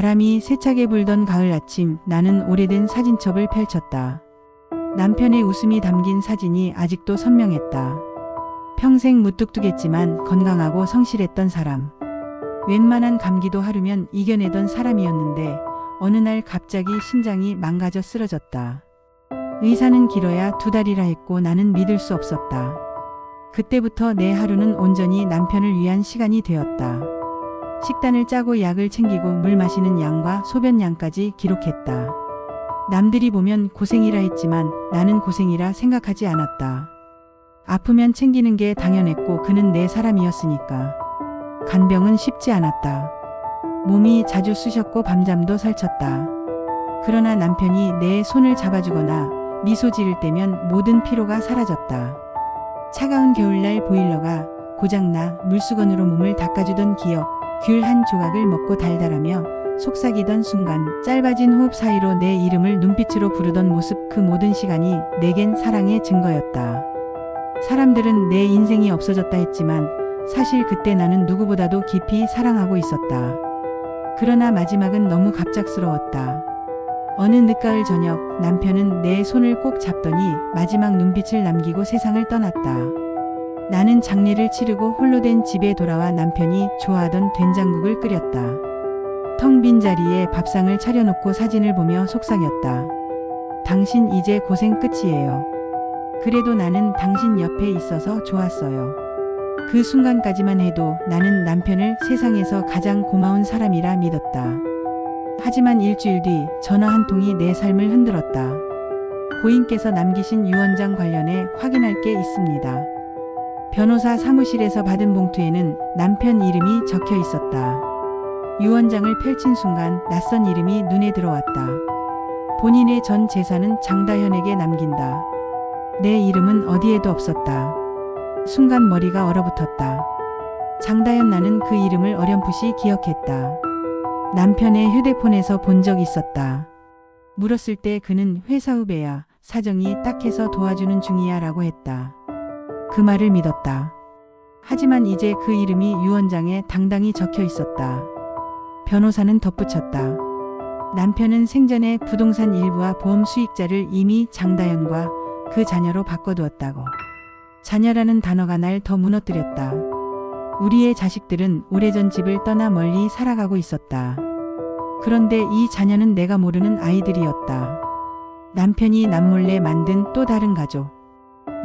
바람이 세차게 불던 가을 아침, 나는 오래된 사진첩을 펼쳤다. 남편의 웃음이 담긴 사진이 아직도 선명했다. 평생 무뚝뚝했지만 건강하고 성실했던 사람. 웬만한 감기도 하루면 이겨내던 사람이었는데 어느 날 갑자기 심장이 망가져 쓰러졌다. 의사는 길어야 2달이라 했고 나는 믿을 수 없었다. 그때부터 내 하루는 온전히 남편을 위한 시간이 되었다. 식단을 짜고 약을 챙기고 물 마시는 양과 소변 양까지 기록했다. 남들이 보면 고생이라 했지만 나는 고생이라 생각하지 않았다. 아프면 챙기는 게 당연했고 그는 내 사람이었으니까. 간병은 쉽지 않았다. 몸이 자주 쑤셨고 밤잠도 설쳤다. 그러나 남편이 내 손을 잡아주거나 미소 지을 때면 모든 피로가 사라졌다. 차가운 겨울날 보일러가 고장나 물수건으로 몸을 닦아주던 기억, 귤 한 조각을 먹고 달달하며 속삭이던 순간, 짧아진 호흡 사이로 내 이름을 눈빛으로 부르던 모습, 그 모든 시간이 내겐 사랑의 증거였다. 사람들은 내 인생이 없어졌다 했지만 사실 그때 나는 누구보다도 깊이 사랑하고 있었다. 그러나 마지막은 너무 갑작스러웠다. 어느 늦가을 저녁, 남편은 내 손을 꼭 잡더니 마지막 눈빛을 남기고 세상을 떠났다. 나는 장례를 치르고 홀로 된 집에 돌아와 남편이 좋아하던 된장국을 끓였다. 텅 빈 자리에 밥상을 차려놓고 사진을 보며 속삭였다. 당신 이제 고생 끝이에요. 그래도 나는 당신 옆에 있어서 좋았어요. 그 순간까지만 해도 나는 남편을 세상에서 가장 고마운 사람이라 믿었다. 하지만 일주일 뒤 전화 한 통이 내 삶을 흔들었다. 고인께서 남기신 유언장 관련해 확인할 게 있습니다. 변호사 사무실에서 받은 봉투에는 남편 이름이 적혀 있었다. 유언장을 펼친 순간 낯선 이름이 눈에 들어왔다. 본인의 전 재산은 장다현에게 남긴다. 내 이름은 어디에도 없었다. 순간 머리가 얼어붙었다. 장다현, 나는 그 이름을 어렴풋이 기억했다. 남편의 휴대폰에서 본 적 있었다. 물었을 때 그는 회사 후배야, 사정이 딱해서 도와주는 중이야 라고 했다. 그 말을 믿었다. 하지만 이제 그 이름이 유언장에 당당히 적혀 있었다. 변호사는 덧붙였다. 남편은 생전에 부동산 일부와 보험 수익자를 이미 장다현과 그 자녀로 바꿔두었다고. 자녀라는 단어가 날 더 무너뜨렸다. 우리의 자식들은 오래전 집을 떠나 멀리 살아가고 있었다. 그런데 이 자녀는 내가 모르는 아이들이었다. 남편이 남몰래 만든 또 다른 가족.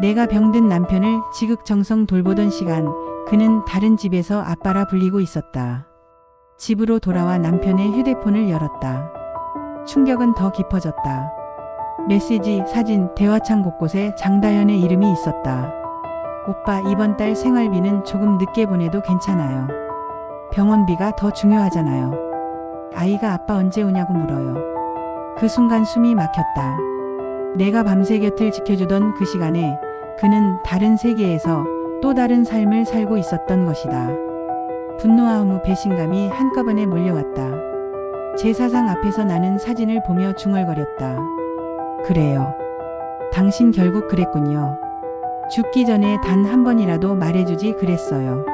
내가 병든 남편을 지극정성 돌보던 시간, 그는 다른 집에서 아빠라 불리고 있었다. 집으로 돌아와 남편의 휴대폰을 열었다. 충격은 더 깊어졌다. 메시지, 사진, 대화창 곳곳에 장다현의 이름이 있었다. 오빠, 이번 달 생활비는 조금 늦게 보내도 괜찮아요. 병원비가 더 중요하잖아요. 아이가 아빠 언제 오냐고 물어요. 그 순간 숨이 막혔다. 내가 밤새 곁을 지켜주던 그 시간에 그는 다른 세계에서 또 다른 삶을 살고 있었던 것이다. 분노와 허무, 배신감이 한꺼번에 몰려왔다. 제사상 앞에서 나는 사진을 보며 중얼거렸다. 그래요. 당신 결국 그랬군요. 죽기 전에 단 한 번이라도 말해주지 그랬어요.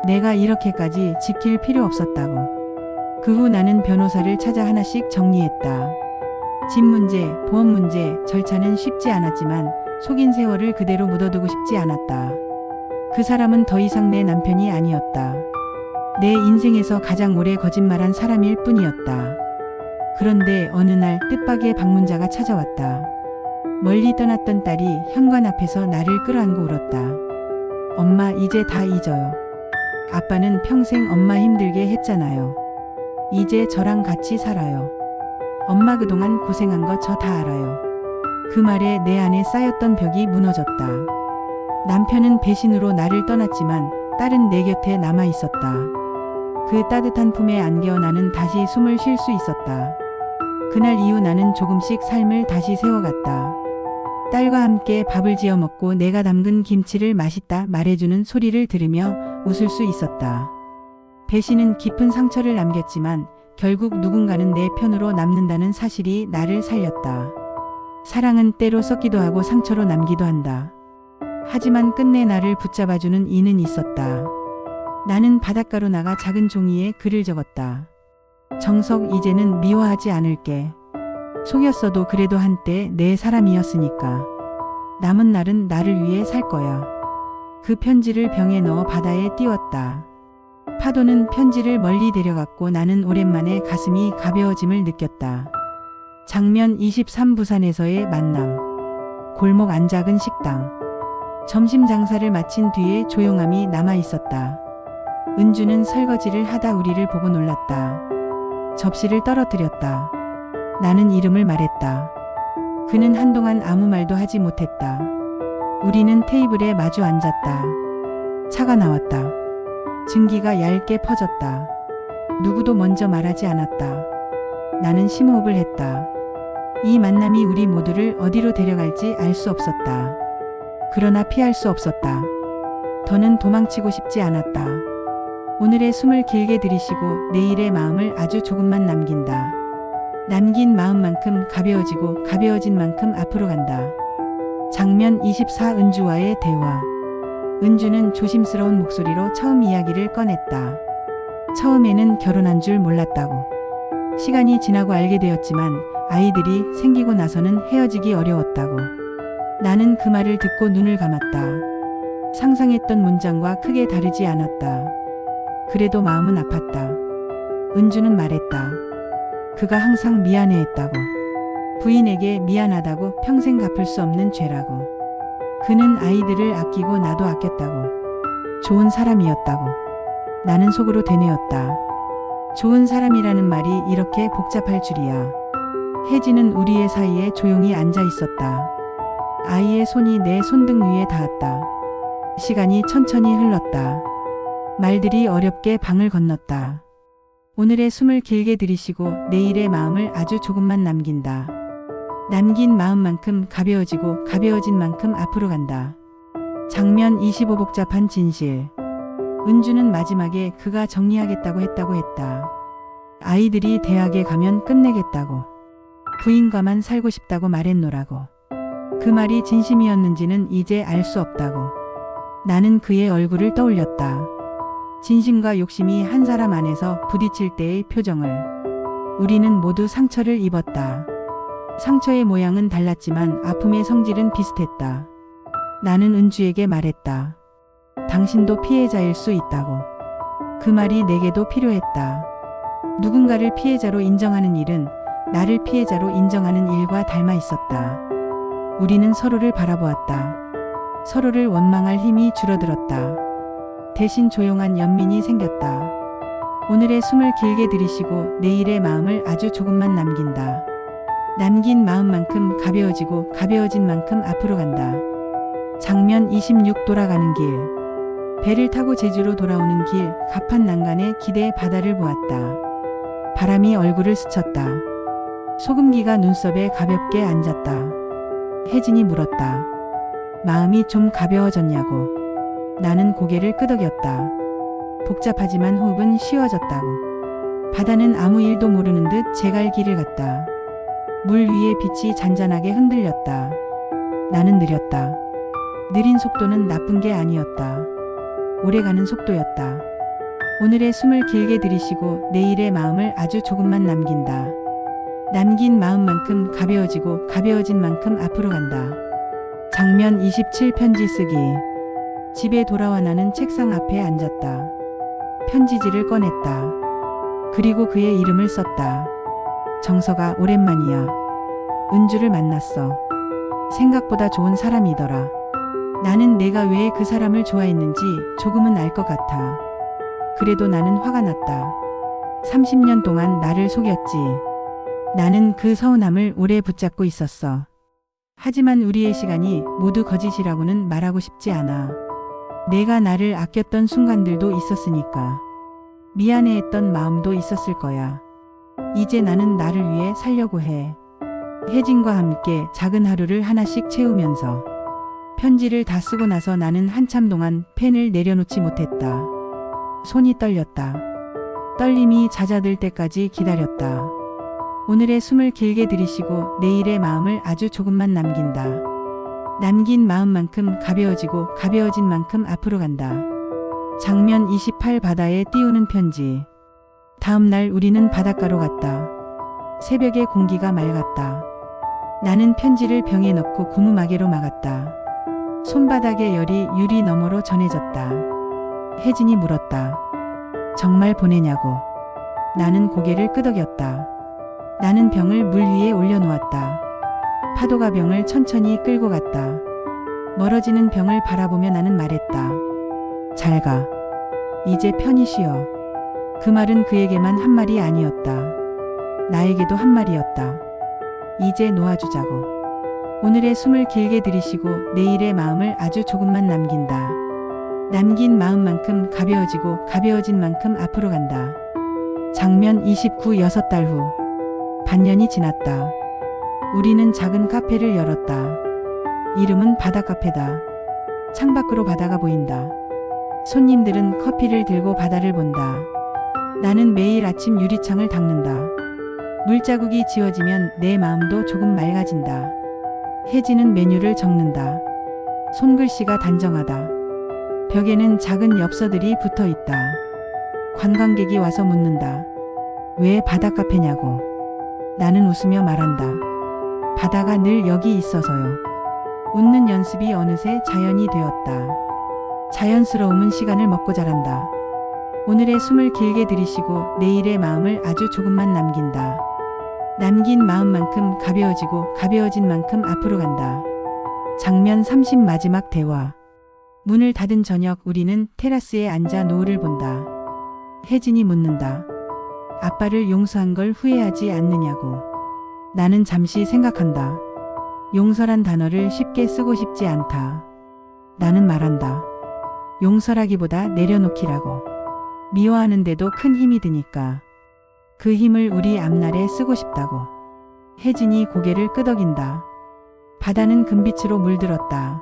내가 이렇게까지 지킬 필요 없었다고. 그 후 나는 변호사를 찾아 하나씩 정리했다. 집 문제, 보험 문제, 절차는 쉽지 않았지만 속인 세월을 그대로 묻어두고 싶지 않았다. 그 사람은 더 이상 내 남편이 아니었다. 내 인생에서 가장 오래 거짓말한 사람일 뿐이었다. 그런데 어느 날 뜻밖의 방문자가 찾아왔다. 멀리 떠났던 딸이 현관 앞에서 나를 끌어안고 울었다. 엄마, 이제 다 잊어요. 아빠는 평생 엄마 힘들게 했잖아요. 이제 저랑 같이 살아요. 엄마 그동안 고생한 거 저 다 알아요. 그 말에 내 안에 쌓였던 벽이 무너졌다. 남편은 배신으로 나를 떠났지만 딸은 내 곁에 남아 있었다. 그 따뜻한 품에 안겨 나는 다시 숨을 쉴 수 있었다. 그날 이후 나는 조금씩 삶을 다시 세워갔다. 딸과 함께 밥을 지어 먹고 내가 담근 김치를 맛있다 말해주는 소리를 들으며 웃을 수 있었다. 배신은 깊은 상처를 남겼지만 결국 누군가는 내 편으로 남는다는 사실이 나를 살렸다. 사랑은 때로 썩기도 하고 상처로 남기도 한다. 하지만 끝내 나를 붙잡아주는 이는 있었다. 나는 바닷가로 나가 작은 종이에 글을 적었다. 정석, 이제는 미워하지 않을게. 속였어도 그래도 한때 내 사람이었으니까. 남은 날은 나를 위해 살 거야. 그 편지를 병에 넣어 바다에 띄웠다. 파도는 편지를 멀리 데려갔고 나는 오랜만에 가슴이 가벼워짐을 느꼈다. 장면 23. 부산에서의 만남. 골목 안작은 식당. 점심 장사를 마친 뒤에 조용함이 남아 있었다. 은주는 설거지를 하다 우리를 보고 놀랐다. 접시를 떨어뜨렸다. 나는 이름을 말했다. 그는 한동안 아무 말도 하지 못했다. 우리는 테이블에 마주 앉았다. 차가 나왔다. 증기가 얇게 퍼졌다. 누구도 먼저 말하지 않았다. 나는 심호흡을 했다. 이 만남이 우리 모두를 어디로 데려갈지 알 수 없었다. 그러나 피할 수 없었다. 더는 도망치고 싶지 않았다. 오늘의 숨을 길게 들이쉬고 내일의 마음을 아주 조금만 남긴다. 남긴 마음만큼 가벼워지고 가벼워진 만큼 앞으로 간다. 장면 24. 은주와의 대화. 은주는 조심스러운 목소리로 처음 이야기를 꺼냈다. 처음에는 결혼한 줄 몰랐다고. 시간이 지나고 알게 되었지만 아이들이 생기고 나서는 헤어지기 어려웠다고. 나는 그 말을 듣고 눈을 감았다. 상상했던 문장과 크게 다르지 않았다. 그래도 마음은 아팠다. 은주는 말했다. 그가 항상 미안해했다고. 부인에게 미안하다고 평생 갚을 수 없는 죄라고. 그는 아이들을 아끼고 나도 아꼈다고. 좋은 사람이었다고. 나는 속으로 되뇌었다. 좋은 사람이라는 말이 이렇게 복잡할 줄이야. 혜진은 우리의 사이에 조용히 앉아 있었다. 아이의 손이 내 손등 위에 닿았다. 시간이 천천히 흘렀다. 말들이 어렵게 방을 건넜다. 오늘의 숨을 길게 들이쉬고 내일의 마음을 아주 조금만 남긴다. 남긴 마음만큼 가벼워지고 가벼워진 만큼 앞으로 간다. 장면 25. 복잡한 진실. 은주는 마지막에 그가 정리하겠다고 했다. 아이들이 대학에 가면 끝내겠다고. 부인과만 살고 싶다고 말했노라고. 그 말이 진심이었는지는 이제 알 수 없다고. 나는 그의 얼굴을 떠올렸다. 진심과 욕심이 한 사람 안에서 부딪힐 때의 표정을. 우리는 모두 상처를 입었다. 상처의 모양은 달랐지만 아픔의 성질은 비슷했다. 나는 은주에게 말했다. 당신도 피해자일 수 있다고. 그 말이 내게도 필요했다. 누군가를 피해자로 인정하는 일은 나를 피해자로 인정하는 일과 닮아 있었다. 우리는 서로를 바라보았다. 서로를 원망할 힘이 줄어들었다. 대신 조용한 연민이 생겼다. 오늘의 숨을 길게 들이쉬고 내일의 마음을 아주 조금만 남긴다. 남긴 마음만큼 가벼워지고 가벼워진 만큼 앞으로 간다. 장면 26. 돌아가는 길. 배를 타고 제주로 돌아오는 길, 가판 난간에 기대의 바다를 보았다. 바람이 얼굴을 스쳤다. 소금기가 눈썹에 가볍게 앉았다. 혜진이 물었다. 마음이 좀 가벼워졌냐고. 나는 고개를 끄덕였다. 복잡하지만 호흡은 쉬워졌다고. 바다는 아무 일도 모르는 듯 제갈 길을 갔다. 물 위에 빛이 잔잔하게 흔들렸다. 나는 느렸다. 느린 속도는 나쁜 게 아니었다. 오래가는 속도였다. 오늘의 숨을 길게 들이쉬고 내일의 마음을 아주 조금만 남긴다. 남긴 마음만큼 가벼워지고 가벼워진 만큼 앞으로 간다. 장면 27. 편지 쓰기. 집에 돌아와 나는 책상 앞에 앉았다. 편지지를 꺼냈다. 그리고 그의 이름을 썼다. 정서가, 오랜만이야. 은주를 만났어. 생각보다 좋은 사람이더라. 나는 내가 왜 그 사람을 좋아했는지 조금은 알 것 같아. 그래도 나는 화가 났다. 30년 동안 나를 속였지. 나는 그 서운함을 오래 붙잡고 있었어. 하지만 우리의 시간이 모두 거짓이라고는 말하고 싶지 않아. 내가 나를 아꼈던 순간들도 있었으니까. 미안해했던 마음도 있었을 거야. 이제 나는 나를 위해 살려고 해. 혜진과 함께 작은 하루를 하나씩 채우면서. 편지를 다 쓰고 나서 나는 한참 동안 펜을 내려놓지 못했다. 손이 떨렸다. 떨림이 잦아들 때까지 기다렸다. 오늘의 숨을 길게 들이쉬고 내일의 마음을 아주 조금만 남긴다. 남긴 마음만큼 가벼워지고 가벼워진 만큼 앞으로 간다. 장면 28. 바다에 띄우는 편지. 다음 날 우리는 바닷가로 갔다. 새벽의 공기가 맑았다. 나는 편지를 병에 넣고 고무마개로 막았다. 손바닥의 열이 유리 너머로 전해졌다. 혜진이 물었다. 정말 보내냐고. 나는 고개를 끄덕였다. 나는 병을 물 위에 올려놓았다. 파도가 병을 천천히 끌고 갔다. 멀어지는 병을 바라보며 나는 말했다. 잘 가. 이제 편히 쉬어. 그 말은 그에게만 한 말이 아니었다. 나에게도 한 말이었다. 이제 놓아주자고. 오늘의 숨을 길게 들이쉬고 내일의 마음을 아주 조금만 남긴다. 남긴 마음만큼 가벼워지고 가벼워진 만큼 앞으로 간다. 장면 29 6달 후. 반년이 지났다. 우리는 작은 카페를 열었다. 이름은 바다카페다. 창밖으로 바다가 보인다. 손님들은 커피를 들고 바다를 본다. 나는 매일 아침 유리창을 닦는다. 물자국이 지워지면 내 마음도 조금 맑아진다. 혜진은 메뉴를 적는다. 손글씨가 단정하다. 벽에는 작은 엽서들이 붙어 있다. 관광객이 와서 묻는다. 왜 바다카페냐고. 나는 웃으며 말한다. 바다가 늘 여기 있어서요. 웃는 연습이 어느새 자연이 되었다. 자연스러움은 시간을 먹고 자란다. 오늘의 숨을 길게 들이쉬고 내일의 마음을 아주 조금만 남긴다. 남긴 마음만큼 가벼워지고 가벼워진 만큼 앞으로 간다. 장면 30 마지막 대화. 문을 닫은 저녁 우리는 테라스에 앉아 노을을 본다. 혜진이 묻는다. 아빠를 용서한 걸 후회하지 않느냐고. 나는 잠시 생각한다. 용서란 단어를 쉽게 쓰고 싶지 않다. 나는 말한다. 용서라기보다 내려놓기라고. 미워하는데도 큰 힘이 드니까. 그 힘을 우리 앞날에 쓰고 싶다고. 혜진이 고개를 끄덕인다. 바다는 금빛으로 물들었다.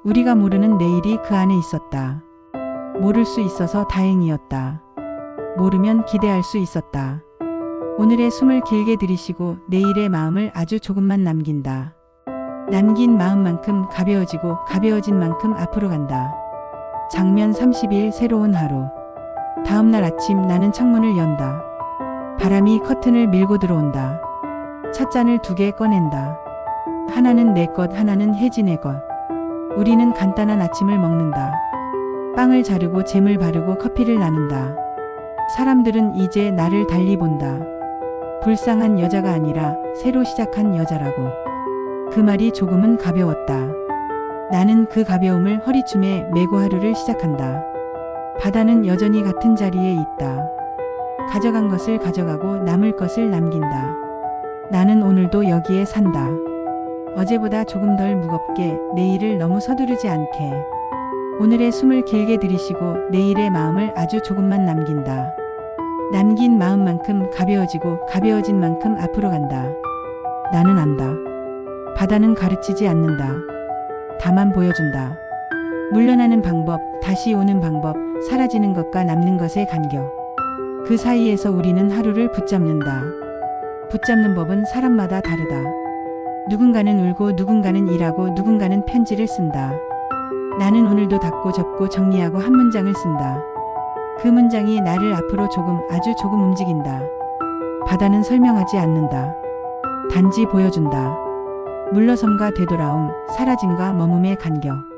우리가 모르는 내일이 그 안에 있었다. 모를 수 있어서 다행이었다. 모르면 기대할 수 있었다. 오늘의 숨을 길게 들이쉬고 내일의 마음을 아주 조금만 남긴다. 남긴 마음만큼 가벼워지고 가벼워진 만큼 앞으로 간다. 장면 30일 새로운 하루. 다음날 아침 나는 창문을 연다. 바람이 커튼을 밀고 들어온다. 찻잔을 2개 꺼낸다. 하나는 내 것, 하나는 혜진의 것. 우리는 간단한 아침을 먹는다. 빵을 자르고 잼을 바르고 커피를 나눈다. 사람들은 이제 나를 달리 본다. 불쌍한 여자가 아니라 새로 시작한 여자라고. 그 말이 조금은 가벼웠다. 나는 그 가벼움을 허리춤에 메고 하루를 시작한다. 바다는 여전히 같은 자리에 있다. 가져간 것을 가져가고 남을 것을 남긴다. 나는 오늘도 여기에 산다. 어제보다 조금 덜 무겁게, 내일을 너무 서두르지 않게. 오늘의 숨을 길게 들이쉬고 내일의 마음을 아주 조금만 남긴다. 남긴 마음만큼 가벼워지고 가벼워진 만큼 앞으로 간다. 나는 안다. 바다는 가르치지 않는다. 다만 보여준다. 물러나는 방법, 다시 오는 방법, 사라지는 것과 남는 것의 간격. 그 사이에서 우리는 하루를 붙잡는다. 붙잡는 법은 사람마다 다르다. 누군가는 울고 누군가는 일하고 누군가는 편지를 쓴다. 나는 오늘도 닫고 접고 정리하고 한 문장을 쓴다. 그 문장이 나를 앞으로 조금, 아주 조금 움직인다. 바다는 설명하지 않는다. 단지 보여준다. 물러섬과 되돌아옴, 사라짐과 머금의 간격.